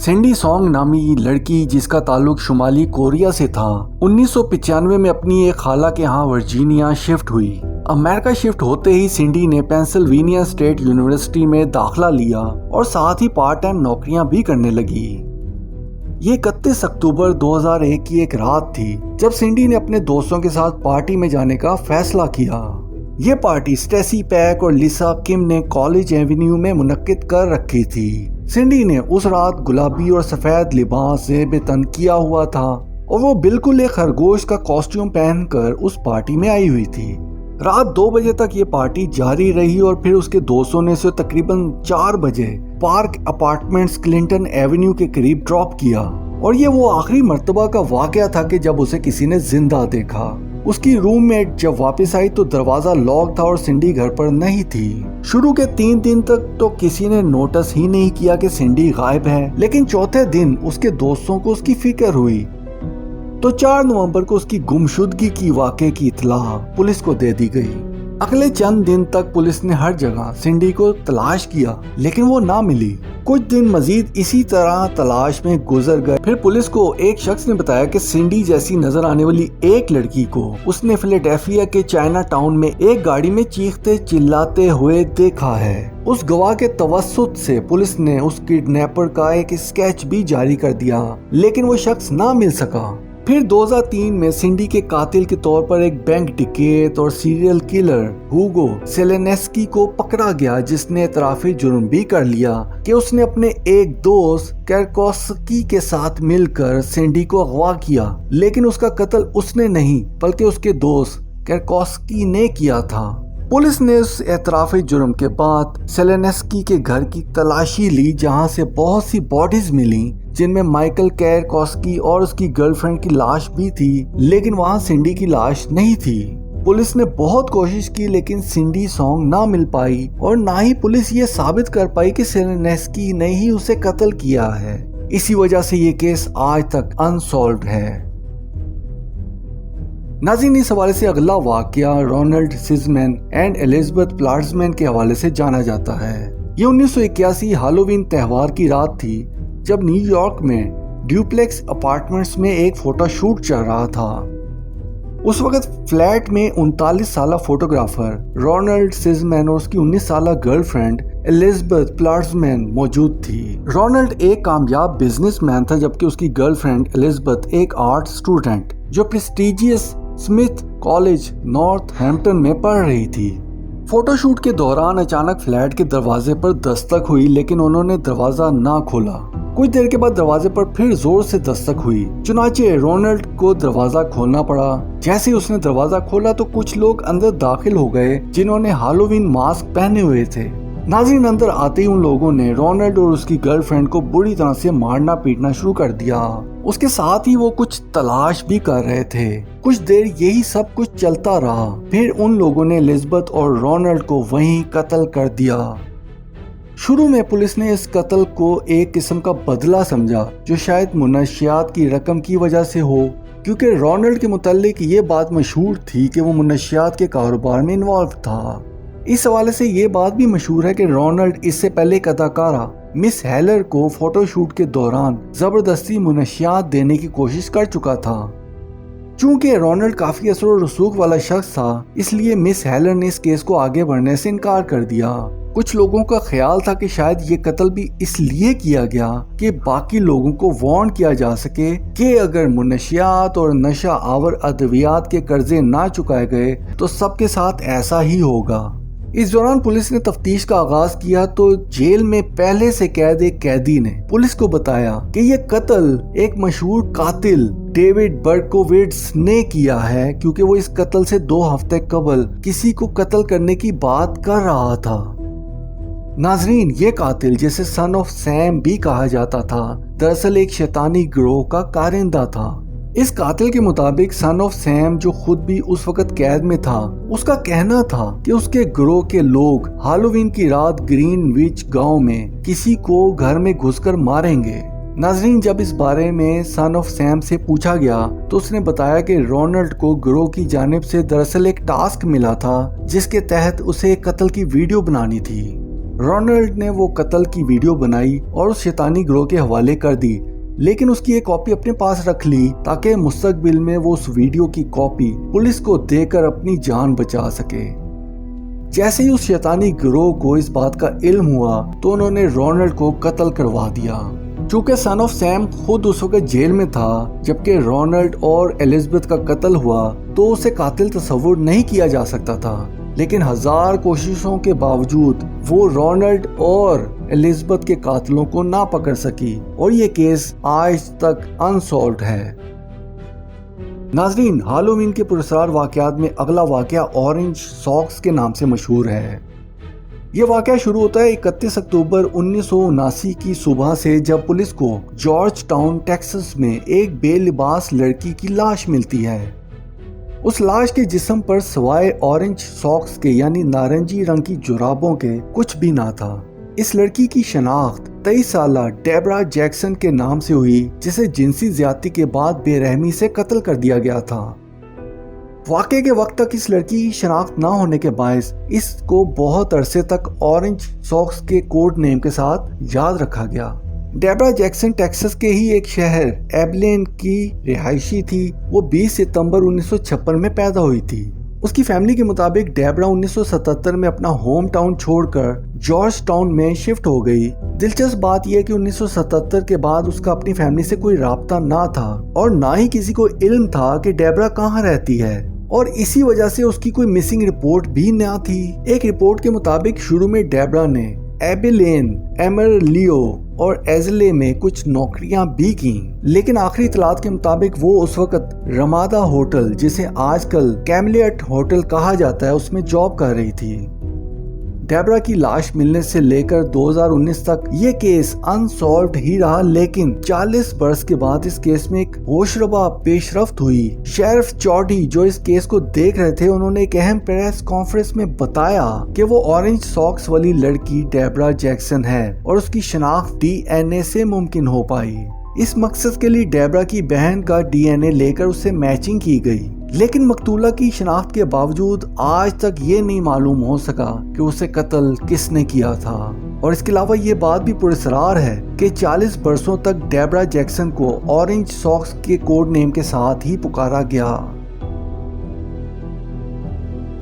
Sandy song نامی لڑکی جس کا تعلق شمالی کوریا سے تھا 1995 میں اپنی ایک خالہ کے ہاں ورجینیا شفٹ ہوئی۔ امریکہ شفٹ ہوتے ہی سینڈی نے پینسلوینیا اسٹیٹ یونیورسٹی میں داخلہ لیا اور ساتھ ہی پارٹ ٹائم نوکریاں بھی کرنے لگی۔ یہ 31 اکتوبر 2001 کی ایک رات تھی جب سینڈی نے اپنے دوستوں کے ساتھ پارٹی میں جانے کا فیصلہ کیا۔ یہ پارٹی اسٹیسی پیک اور لیسا کم نے کالج ایونیو میں منعقد کر رکھی تھی۔ سینڈی نے اس رات گلابی اور سفید لباس زیب تن کیا ہوا تھا اور وہ بالکل ایک خرگوش کا کاسٹیوم پہن کر اس پارٹی میں آئی ہوئی تھی۔ رات 2 بجے تک یہ پارٹی جاری رہی اور پھر اس کے دوستوں نے اسے تقریباً 4 بجے پارک اپارٹمنٹس کلنٹن ایونیو کے قریب ڈراپ کیا، اور یہ وہ آخری مرتبہ کا واقعہ تھا کہ جب اسے کسی نے زندہ دیکھا۔ اس کی روم میٹ جب واپس آئی تو دروازہ لاک تھا اور سینڈی گھر پر نہیں تھی۔ شروع کے 3 دن تک تو کسی نے نوٹس ہی نہیں کیا کہ سینڈی غائب ہے، لیکن چوتھے دن اس کے دوستوں کو اس کی فکر ہوئی تو 4 نومبر کو اس کی گمشدگی کی واقعے کی اطلاع پولیس کو دے دی گئی۔ اگلے چند دن تک پولیس نے ہر جگہ سینڈی کو تلاش کیا لیکن وہ نہ ملی۔ کچھ دن مزید اسی طرح تلاش میں گزر گئے۔ پھر پولیس کو ایک شخص نے بتایا کہ سینڈی جیسی نظر آنے والی ایک لڑکی کو اس نے فلیڈیلفیا کے چائنا ٹاؤن میں ایک گاڑی میں چیختے چلاتے ہوئے دیکھا ہے۔ اس گواہ کے توسط سے پولیس نے اس کڈنیپر کا ایک اسکیچ بھی جاری کر دیا لیکن وہ شخص نہ مل سکا۔ پھر 2003 میں سینڈی کے قاتل کے طور پر ایک بینک ڈکیت اور سیریل کلر ہوگو سیلینسکی کو پکڑا گیا، جس نے اعترافی جرم بھی کر لیا کہ اس نے اپنے ایک دوست کیرکوسکی کے ساتھ مل کر سینڈی کو اغوا کیا، لیکن اس کا قتل اس نے نہیں بلکہ اس کے دوست کیرکوسکی نے کیا تھا۔ پولیس نے اس اعترافی جرم کے بعد سیلینسکی کے گھر کی تلاشی لی جہاں سے بہت سی باڈیز ملیں جن میں مائیکل کیرکوسکی اور اس کی گرل فرینڈ کی لاش بھی تھی، لیکن وہاں سینڈی کی لاش نہیں تھی۔ پولیس نے بہت کوشش کی لیکن سینڈی سانگ نہ مل پائی اور نہ ہی پولیس یہ ثابت کر پائی کہ سیلینسکی نے ہی اسے قتل کیا ہے۔ اسی وجہ سے یہ کیس آج تک انسولوڈ ہے۔ ناظرین، اس حوالے سے اگلا واقعہ رونلڈ سزمین اینڈ ایلزبتھ پلارزمین کے حوالے سے جانا جاتا ہے۔ یہ 1981 ہالووین تہوار کی رات تھی جب نیو یارک میں ڈیوپلیکس اپارٹمنٹس میں ایک فوٹو شوٹ چل رہا تھا۔ اس وقت فلیٹ میں 39 سالہ فوٹوگرافر رونلڈ سزمین اور اس کی 19 سالہ گرل فرینڈ ایلزبتھ پلارزمین موجود تھی۔ رونلڈ ایک کامیاب بزنس مین تھا جبکہ اس کی گرل فرینڈ ایلزبتھ ایک آرٹ اسٹوڈنٹ جو prestigious Smith college north Hampton میں پڑھ رہی تھی۔ فوٹو شوٹ کے دوران اچانک فلیٹ کے دروازے پر دستک ہوئی لیکن انہوں نے دروازہ نہ کھولا۔ کچھ دیر کے بعد دروازے پر پھر زور سے دستک ہوئی، چنانچہ رونلڈ کو دروازہ کھولنا پڑا۔ جیسے اس نے دروازہ کھولا تو کچھ لوگ اندر داخل ہو گئے جنہوں نے ہالووین ماسک پہنے ہوئے تھے۔ ناظرین، اندر آتے ہی ان لوگوں نے رونلڈ اور اس کی گرل فرینڈ کو بری طرح سے مارنا پیٹنا شروع کر دیا۔ اس کے ساتھ ہی وہ کچھ تلاش بھی کر رہے تھے۔ کچھ دیر یہی سب کچھ چلتا رہا، پھر ان لوگوں نے ایلزبتھ اور رونلڈ کو وہیں قتل کر دیا۔ شروع میں پولیس نے اس قتل کو ایک قسم کا بدلہ سمجھا جو شاید منشیات کی رقم کی وجہ سے ہو، کیونکہ رونلڈ کے متعلق یہ بات مشہور تھی کہ وہ منشیات کے کاروبار میں انوالو تھا۔ اس حوالے سے یہ بات بھی مشہور ہے کہ رونلڈ اس سے پہلے ایک اداکارہ مس ہیلر کو فوٹو شوٹ کے دوران زبردستی منشیات دینے کی کوشش کر چکا تھا۔ چونکہ رونلڈ کافی اثر و رسوخ والا شخص تھا، اس لیے مس ہیلر نے اس کیس کو آگے بڑھنے سے انکار کر دیا۔ کچھ لوگوں کا خیال تھا کہ شاید یہ قتل بھی اس لیے کیا گیا کہ باقی لوگوں کو وارن کیا جا سکے کہ اگر منشیات اور نشہ آور ادویات کے قرضے نہ چکائے گئے تو سب کے ساتھ ایسا ہی ہوگا۔ اس دوران پولیس نے تفتیش کا آغاز کیا تو جیل میں پہلے سے قید ایک قیدی نے پولیس کو بتایا کہ یہ قتل ایک مشہور قاتل ڈیوڈ برکووٹز نے کیا ہے، کیونکہ وہ اس قتل سے 2 ہفتے قبل کسی کو قتل کرنے کی بات کر رہا تھا۔ ناظرین، یہ قاتل جسے سن آف سیم بھی کہا جاتا تھا دراصل ایک شیطانی گروہ کا کارندہ تھا۔ اس قاتل کے مطابق سن آف سیم جو خود بھی اس وقت قید میں تھا، اس کا کہنا تھا کہ اس کے گروہ کے لوگ ہالووین کی رات گرین وچ گاؤں میں کسی کو گھر میں گھس کر ماریں گے۔ ناظرین، جب اس بارے میں سن آف سیم سے پوچھا گیا تو اس نے بتایا کہ رونلڈ کو گروہ کی جانب سے دراصل ایک ٹاسک ملا تھا جس کے تحت اسے قتل کی ویڈیو بنانی تھی۔ رونلڈ نے وہ قتل کی ویڈیو بنائی اور اس شیطانی گروہ کے حوالے کر دی، لیکن اس کی ایک کاپی اپنے پاس رکھ لی تاکہ مستقبل میں وہ اس ویڈیو کی کاپی پولیس کو دے کر اپنی جان بچا سکے۔ جیسے ہی اس شیطانی گروہ کو اس بات کا علم ہوا تو انہوں نے رونلڈ کو قتل کروا دیا۔ چونکہ سن آف سیم خود اس وقت جیل میں تھا جبکہ رونلڈ اور ایلزبتھ کا قتل ہوا تو اسے قاتل تصور نہیں کیا جا سکتا تھا، لیکن ہزار کوششوں کے باوجود وہ رونلڈ اور ایلزبتھ کے قاتلوں کو نہ پکڑ سکی اور یہ کیس آج تک انسولوڈ ہے۔ ناظرین، ہالووین کے پراسرار واقعات میں اگلا واقعہ اورنج ساکس کے نام سے مشہور ہے۔ یہ واقعہ شروع ہوتا ہے 31 اکتوبر 1979 کی صبح سے جب پولیس کو جارج ٹاؤن ٹیکساس میں ایک بے لباس لڑکی کی لاش ملتی ہے۔ اس لاش کے جسم پر سوائے اورنج ساکس کے یعنی نارنجی رنگ کی جرابوں کے کچھ بھی نہ تھا۔ اس لڑکی کی شناخت 23 سالہ ڈیبرا جیکسن کے نام سے ہوئی جسے جنسی زیادتی کے بعد بے رحمی سے قتل کر دیا گیا تھا۔ واقعے کے وقت تک اس لڑکی کی شناخت نہ ہونے کے باعث اس کو بہت عرصے تک اورنج ساکس کے کوڈ نیم کے ساتھ یاد رکھا گیا۔ ڈیبرا جیکسن ٹیکساس کے ہی ایک شہر ایبلین کی رہائشی تھی۔ وہ 20 ستمبر 1956 میں پیدا ہوئی تھی۔ اس کی فیملی کے مطابق ڈیبرا 1977 میں اپنا ہوم ٹاؤن چھوڑ کر جارج ٹاؤن میں شفٹ ہو گئی۔ دلچسپ بات یہ کہ 1977 کے بعد اس کا اپنی فیملی سے کوئی رابطہ نہ تھا اور نہ ہی کسی کو علم تھا کہ ڈیبرا کہاں رہتی ہے، اور اسی وجہ سے اس کی کوئی مسنگ رپورٹ بھی نہ تھی۔ ایک رپورٹ کے مطابق شروع میں ڈیبرا نے ایبلین، ایمرلیو اور ایزلے میں کچھ نوکریاں بھی کی، لیکن آخری اطلاعات کے مطابق وہ اس وقت رمادہ ہوٹل، جسے آج کل کیملیٹ ہوٹل کہا جاتا ہے، اس میں جاب کر رہی تھی۔ ڈیبرا کی لاش ملنے سے لے کر 2019 تک یہ کیس انسولوڈ ہی رہا، لیکن 40 برس کے بعد اس کیس میں ایک ہوشربا پیش رفت ہوئی۔ شیرف چوڈی جو اس کیس کو دیکھ رہے تھے، انہوں نے ایک اہم پریس کانفرنس میں بتایا کہ وہ اورنج ساکس والی لڑکی ڈیبرا جیکسن ہے اور اس کی شناخت DNA سے ممکن ہو پائی۔ اس مقصد کے لیے ڈیبرا کی بہن کا DNA لے کر اسے میچنگ کی گئی، لیکن مقتولہ کی شناخت کے باوجود آج تک یہ نہیں معلوم ہو سکا کہ اسے قتل کس نے کیا تھا۔ اور اس کے علاوہ یہ بات بھی پراسرار ہے کہ 40 برسوں تک ڈیبرا جیکسن کو اورنج ساکس کے کوڈ نیم کے ساتھ ہی پکارا گیا۔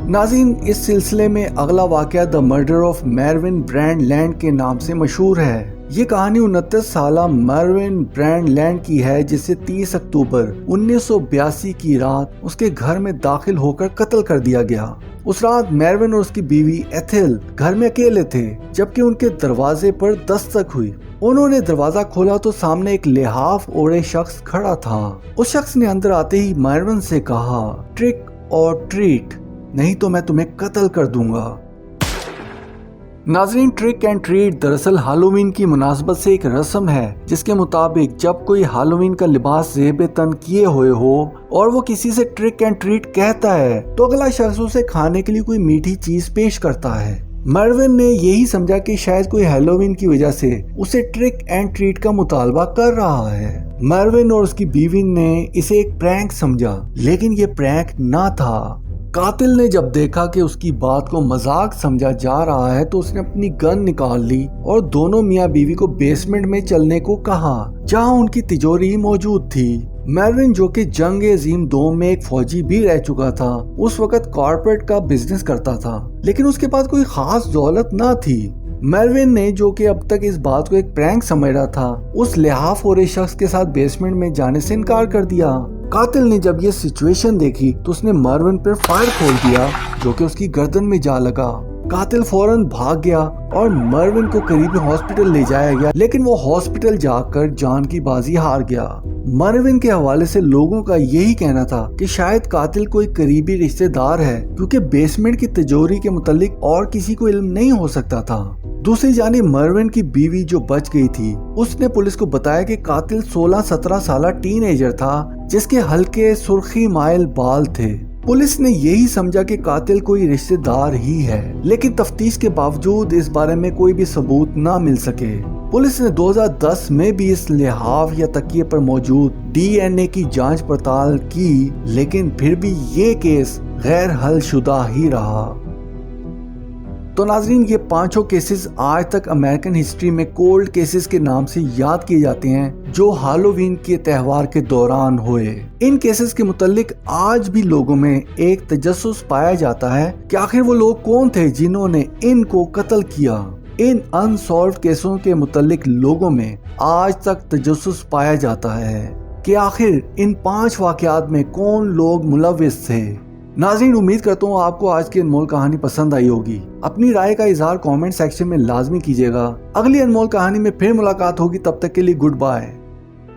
ناظرین، اس سلسلے میں اگلا واقعہ the murder of میروین brand land کے نام سے مشہور ہے۔ یہ کہانی 29 سالہ میروین برینڈ لینڈ کی ہے جسے 30 اکتوبر 1982 کی رات اس کے گھر میں داخل ہو کر قتل کر دیا گیا۔ اس رات میروین اور اس کی بیوی ایتھل گھر میں اکیلے تھے جبکہ ان کے دروازے پر دستک ہوئی۔ انہوں نے دروازہ کھولا تو سامنے ایک لحاف اوڑھے شخص کھڑا تھا۔ اس شخص نے اندر آتے ہی میروین سے کہا، ٹرک اور ٹریٹ، نہیں تو میں تمہیں قتل کر دوں گا۔ ناظرین، ٹرک اینڈ ٹریٹ دراصل ہالووین کی مناسبت سے ایک رسم ہے جس کے مطابق جب کوئی ہالووین کا لباس زیب تن کیے ہوئے ہو اور وہ کسی سے ٹرک اینڈ ٹریٹ کہتا ہے تو اگلا شخص اسے کھانے کے لیے کوئی میٹھی چیز پیش کرتا ہے۔ میروین نے یہی سمجھا کہ شاید کوئی ہالووین کی وجہ سے اسے ٹرک اینڈ ٹریٹ کا مطالبہ کر رہا ہے۔ میروین اور اس کی بیوی نے اسے ایک پرینک سمجھا، لیکن یہ پرینک نہ تھا۔ قاتل نے جب دیکھا کہ اس کی بات کو مذاق سمجھا جا رہا ہے تو اس نے اپنی گن نکال لی اور دونوں میاں بیوی کو بیسمنٹ میں چلنے کو کہا جہاں ان کی تجوری موجود تھی۔ میروین جو کہ جنگ عظیم دوم میں ایک فوجی بھی رہ چکا تھا، اس وقت کارپوریٹ کا بزنس کرتا تھا، لیکن اس کے پاس کوئی خاص دولت نہ تھی۔ میروین نے جو کہ اب تک اس بات کو ایک پرینک سمجھ رہا تھا، اس لحاف اور اس شخص کے ساتھ بیسمنٹ میں جانے سے انکار کر دیا۔ قاتل نے جب یہ سچویشن دیکھی تو اس نے میروین پر فائر کھول دیا جو کہ اس کی گردن میں جا لگا۔ قاتل فوراً بھاگ گیا اور میروین کو قریبی ہاسپٹل لے جایا گیا، لیکن وہ ہاسپٹل جا کر جان کی بازی ہار گیا۔ میروین کے حوالے سے لوگوں کا یہی کہنا تھا کہ شاید قاتل کوئی قریبی رشتہ دار ہے کیونکہ بیسمنٹ کی تجوری کے متعلق اور کسی کو علم نہیں ہو سکتا تھا۔ دوسری جانب میروین کی بیوی جو بچ گئی تھی، اس نے پولیس کو بتایا کہ قاتل 16-17 سالہ ٹین ایجر تھا جس کے ہلکے سرخی مائل بال تھے۔ پولیس نے یہی سمجھا کہ قاتل کوئی رشتہ دار ہی ہے، لیکن تفتیش کے باوجود اس بارے میں کوئی بھی ثبوت نہ مل سکے۔ پولیس نے 2010 میں بھی اس لحاف یا تکیے پر موجود DNA کی جانچ پڑتال کی، لیکن پھر بھی یہ کیس غیر حل شدہ ہی رہا۔ تو ناظرین یہ پانچوں کیسز آج تک امریکن ہسٹری میں کولڈ کیسز کے نام سے یاد کیے جاتے ہیں جو ہالووین کے تہوار کے دوران ہوئے۔ ان کیسز کے متعلق آج بھی لوگوں میں ایک تجسس پایا جاتا ہے کہ آخر وہ لوگ کون تھے جنہوں نے ان کو قتل کیا۔ ان انسالوڈ کیسوں کے متعلق لوگوں میں آج تک تجسس پایا جاتا ہے کہ آخر ان 5 واقعات میں کون لوگ ملوث تھے۔ ناظرین امید کرتا ہوں آپ کو آج کی انمول کہانی پسند آئی ہوگی۔ اپنی رائے کا اظہار کامنٹ سیکشن میں لازمی کیجیے گا۔ اگلی انمول کہانی میں پھر ملاقات ہوگی، تب تک کے لیے گڈ بائے۔